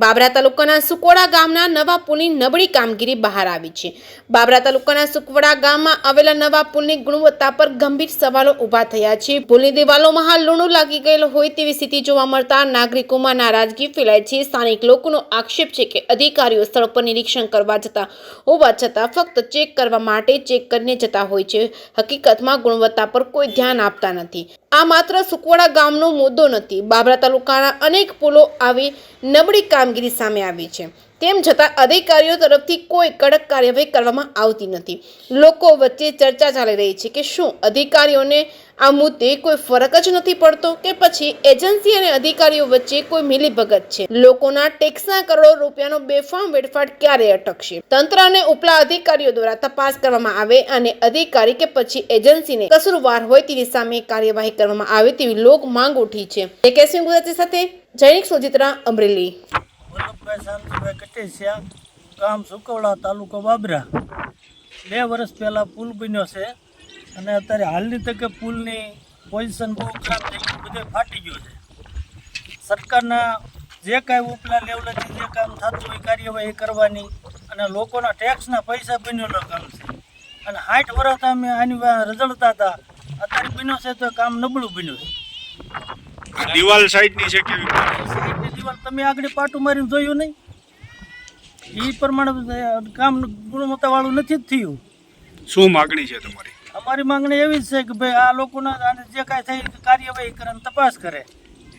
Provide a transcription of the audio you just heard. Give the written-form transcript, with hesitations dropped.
બાબરા તાલુકાના સુકવડા ગામના નવા પુલની નબળી કામગીરી બહાર આવી છે। બાબરા તાલુકાના સુકવડા ગામમાં આવેલા નવા પુલની ગુણવત્તા પર ગંભીર સવાલો ઊભા થયા છે। પુલની દિવાલોમાં હાલ લૂણું લાગી ગયેલ હોય તેવી સ્થિતિ જોવા મળતા નાગરિકોમાં નારાજગી ફેલાઈ છે। સ્થાનિક લોકોનો આક્ષેપ છે કે અધિકારીઓ સ્થળ પર નિરીક્ષણ કરવા જતા હોવા છતાં ફક્ત ચેક કરવા માટે ચેક કરીને જતા હોય છે। હકીકતમાં ગુણવત્તા પર કોઈ ધ્યાન આપતા નથી। આ માત્ર સુકવડા ગામનો મુદ્દો નથી, બાબરા તાલુકાના અનેક પુલો આવી નબળી કામગીરી સામે આવી છે। તેમ છતાં અધિકારીઓ તરફથી કોઈ કડક કાર્યવાહી કરવામાં આવતી નથી। લોકો વચ્ચે ચર્ચા ચાલી રહી છે કે શું અધિકારીઓને આ મુદ્દે કોઈ ફરક જ નથી પડતો કે પછી એજન્સી અને અધિકારીઓ વચ્ચે કોઈ મિલીભગત છે। લોકોના ટેક્સના કરોડો રૂપિયાનો બેફામ વેડફાટ ક્યારે અટકશે? તંત્ર અને ઉપલા અધિકારીઓ દ્વારા તપાસ કરવામાં આવે અને અધિકારી કે પછી એજન્સીને કસૂરવાર હોય તેની સામે કાર્યવાહી કરવામાં આવે તેવી લોક માંગ ઉઠી છે। કેસી ગુજરાતી સાથે જૈનિક સોજિત્રા, અમરેલી। વલ્લભભાઈ શાંતિભાઈ કટેસિયા, ગામ સુકવડા, તાલુકો બાબરા। 2 વર્ષ પહેલાં પુલ બન્યો છે અને અત્યારે હાલની તકે પુલની પોઝિશન બહુ ખરાબ થઈ ગઈ, બધે ફાટી ગયો છે। સરકારના જે કાંઈ ઉપલા લેવલેથી જે કામ થતું હોય કાર્યવાહી કરવાની અને લોકોના ટેક્સના પૈસા બન્યોનું કામ છે અને 60 વર્ષ અમે આની રઝળતા હતા, અત્યારે બન્યો છે તો કામ નબળું બન્યું છે। દિવાલ સાઈડની છે કેવી? સાઈડની દિવાલ તમે આગળ પાટું મારીને જોયું નહીં, એ પ્રમાણે કામ ગુણવત્તાવાળું નથી જ થયું। શું માગણી છે તમારી? અમારી માંગણી એવી જ છે કે ભાઈ આ લોકોના જે કાંઈ થઈ કાર્યવાહી કરે અને તપાસ કરે।